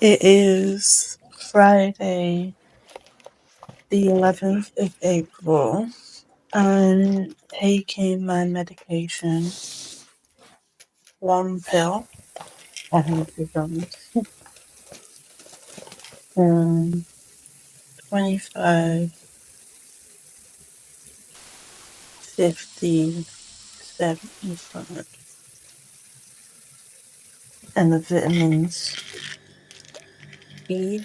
It is Friday, the 11th of April. I'm taking my medication, one pill, 100 grams, 25, 50, 75, and the vitamins B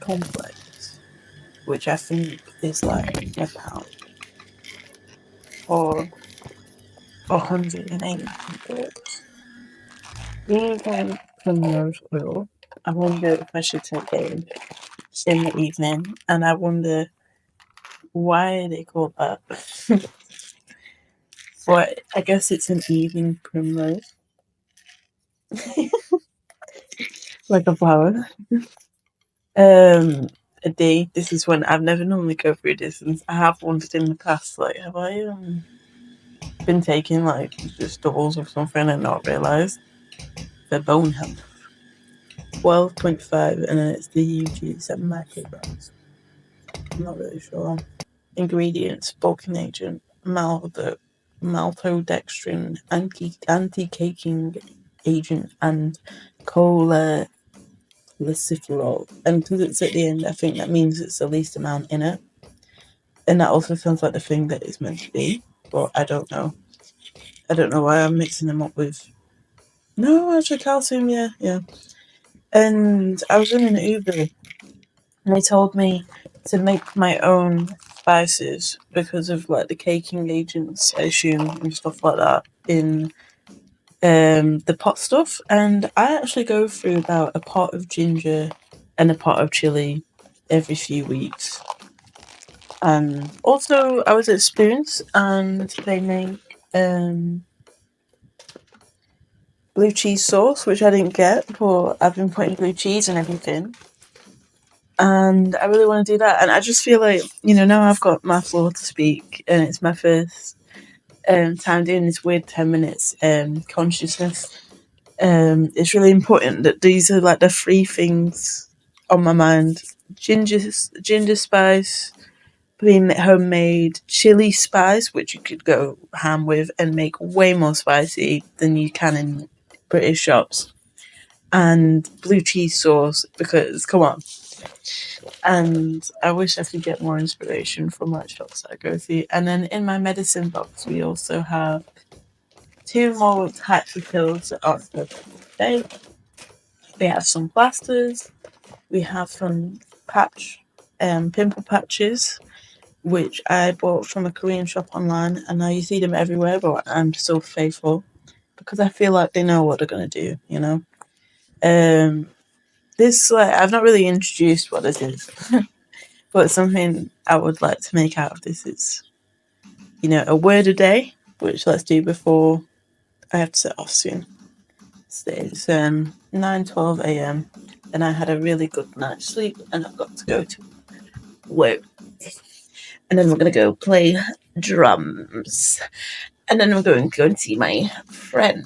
complex, which I think is like a pound or 180 grams. Even primrose oil. I wonder if I should take it in the evening, and I wonder why they call that. But I guess it's an evening primrose, like a flower. Um, a day. This is when I've never normally go through this, and I have wondered in the past, like, have I been taking like just doubles of something and not realised for bone health? 12.5, and then it's the UG 7 micrograms. I'm not really sure. Ingredients: bulking agent, maltodextrin, anti-caking agent, and cholecalciferol. And because it's at the end, I think that means it's the least amount in it. And that also sounds like the thing that it's meant to be, but I don't know. I don't know why I'm mixing them up with. No, actually, calcium, yeah. And I was in an Uber, and they told me to make my own spices because of like the caking agents, I assume, and stuff like that in the pot stuff. And I actually go through about a pot of ginger and a pot of chili every few weeks. And also, I was at Spoons, and they make blue cheese sauce, which I didn't get, but I've been putting blue cheese and everything. And I really want to do that. And I just feel like, now I've got my floor to speak, and it's my first time doing this weird 10 minutes consciousness. It's really important that these are like the three things on my mind: ginger spice, being homemade, chili spice, which you could go ham with and make way more spicy than you can in British shops, and blue cheese sauce, because come on. And I wish I could get more inspiration from like shops that I go to. And then in my medicine box, we also have 2 more types of pills that are for today. We have some plasters. We have some pimple patches, which I bought from a Korean shop online, and now you see them everywhere. But I'm still faithful because I feel like they know what they're gonna do. This I've not really introduced what this is, but something I would like to make out of this is, a word a day, which let's do before I have to set off soon. So it's 9:12 a.m. and I had a really good night's sleep, and I've got to go to work. And then we're going to go play drums. And then we're going to go and see my friend.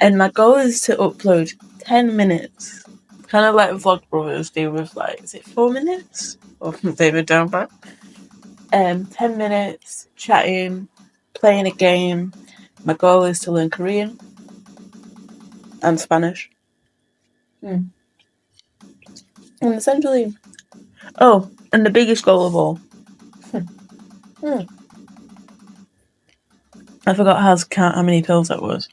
And my goal is to upload 10 minutes. Kind of like Vlogbrothers do with, is it 4 minutes? Or David Downback. 10 minutes, chatting, playing a game. My goal is to learn Korean and Spanish. And essentially... Oh, and the biggest goal of all. I forgot how to count how many pills that was.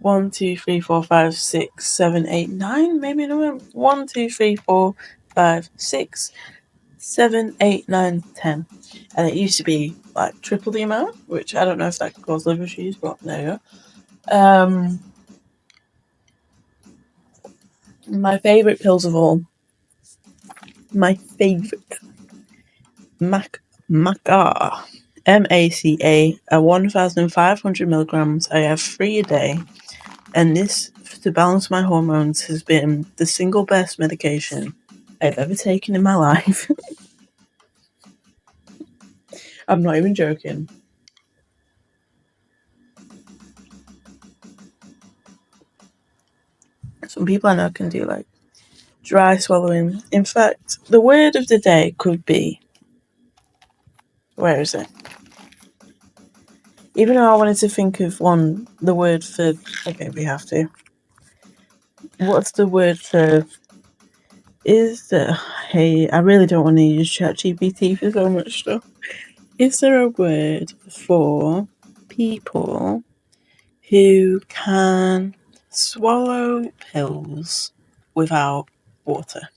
1, 2, 3, 4, 5, 6, 7, 8, 9. Maybe no. 1, 2, 3, 4, 5, 6, 7, 8, 9, 10. And it used to be like triple the amount, which I don't know if that could cause liver issues, but there you go. My favourite pills of all. My favourite. Maca. Maca, 1,500 milligrams. I have 3 a day. And this, to balance my hormones, has been the single best medication I've ever taken in my life. I'm not even joking. Some people I know can do dry swallowing. In fact, the word of the day could be... Where is it? Even though I wanted to think of the word for... Okay, we have to. What's the word for... Hey, I really don't want to use ChatGPT for so much stuff. Is there a word for people who can swallow pills without water?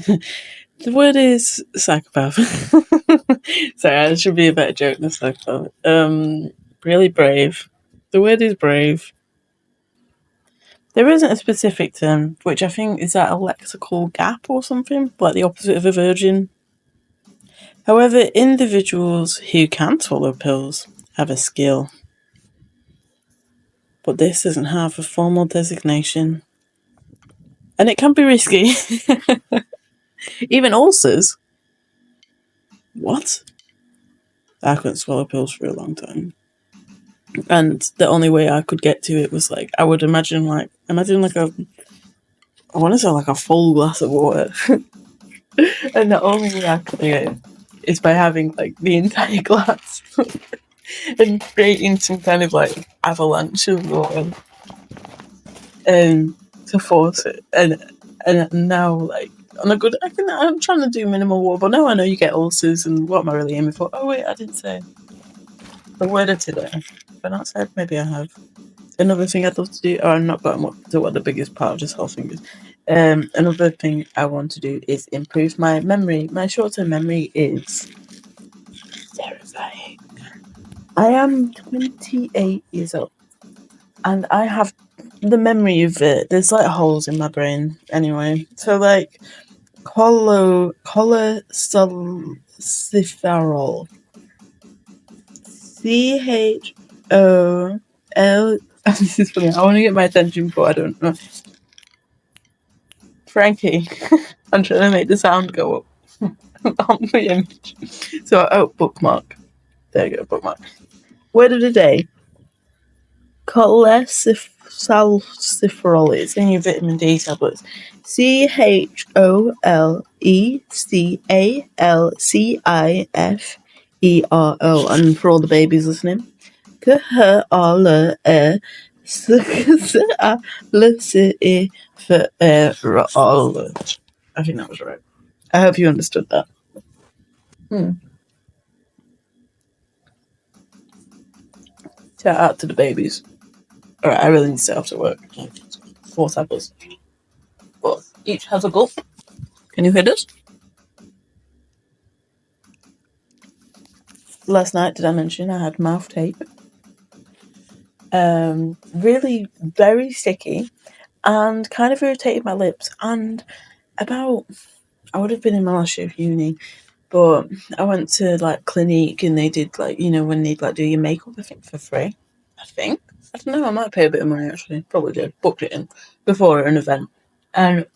The word is psychopath. Sorry, that should be a better joke than psychopath. Really brave. The word is brave. There isn't a specific term, which I think is that a lexical gap or something, like the opposite of a virgin. However, individuals who can swallow pills have a skill, but this doesn't have a formal designation. And it can be risky. Even ulcers. What? I couldn't swallow pills for a long time. And the only way I could get to it was like, I would imagine like I want to say like a full glass of water. And the only way I could do it is by having like the entire glass and creating some kind of like avalanche of water to force it. And now like I'm trying to do minimal water, but now I know you get ulcers, and what am I really aiming for? Oh wait, I didn't say the word of today. If I not said, maybe I have. Another thing I'd love to do, I'm not going to what the biggest part of this whole thing is. Another thing I want to do is improve my memory. My short-term memory is terrifying. I am 28 years old, and I have the memory of it. There's like holes in my brain anyway. So like cholesterol. CHOL. This is funny. I want to get my attention, but I don't know. Frankie, I'm trying to make the sound go up on the image. So, bookmark. There you go, bookmark. Word of the day. Cholecalciferol. It's in your vitamin D tablets. CHOLECALCIFERO. And for all the babies listening, I think that was right. I hope you understood that. Shout out to the babies. Alright, I really need to set off to work. 4 tablets. But each has a gulp. Can you hear this? Last night, did I mention I had mouth tape? Really very sticky and kind of irritated my lips. And I would have been in my last year of uni, but I went to like Clinique, and they did like, when they'd like do your makeup, I think for free. I don't know, I might pay a bit of money actually. Probably did. Booked it in before an event. And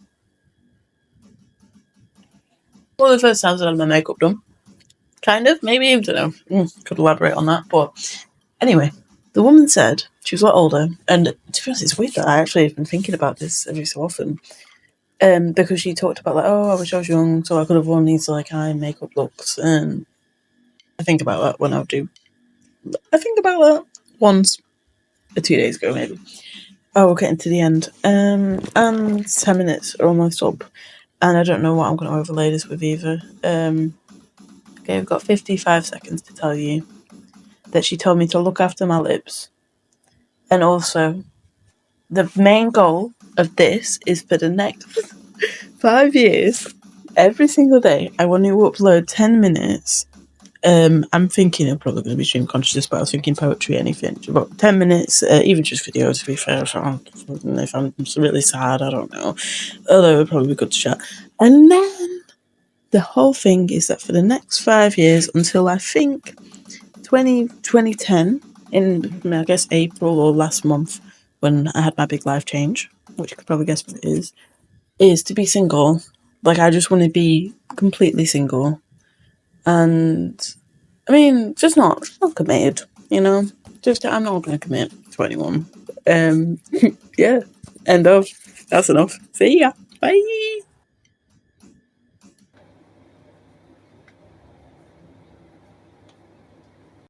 one of the first times I had my makeup done. Kind of, maybe, I don't know. Could elaborate on that, but anyway, the woman said she was a lot older, and to be honest, it's weird that I actually have been thinking about this every so often, because she talked about like, I wish I was young, so I could have worn these like high makeup looks, and I think about that when I think about that once, 2 days ago maybe. We're getting to the end, and 10 minutes are almost up, and I don't know what I'm going to overlay this with either. Okay, we've got 55 seconds to tell you that she told me to look after my lips. And also, the main goal of this is for the next 5 years, every single day, I want to upload 10 minutes. I'm thinking I'm probably going to be stream conscious, but I was thinking poetry, anything. About 10 minutes, even just videos, to be fair. If I'm really sad, I don't know. Although it would probably be good to chat. And then the whole thing is that for the next 5 years, until I think 2010, in I guess April or last month, when I had my big life change, which you could probably guess what it is to be single. Like, I just want to be completely single. And, I mean, just not committed, Just, I'm not going to commit to anyone. Yeah, end of. That's enough. See ya. Bye.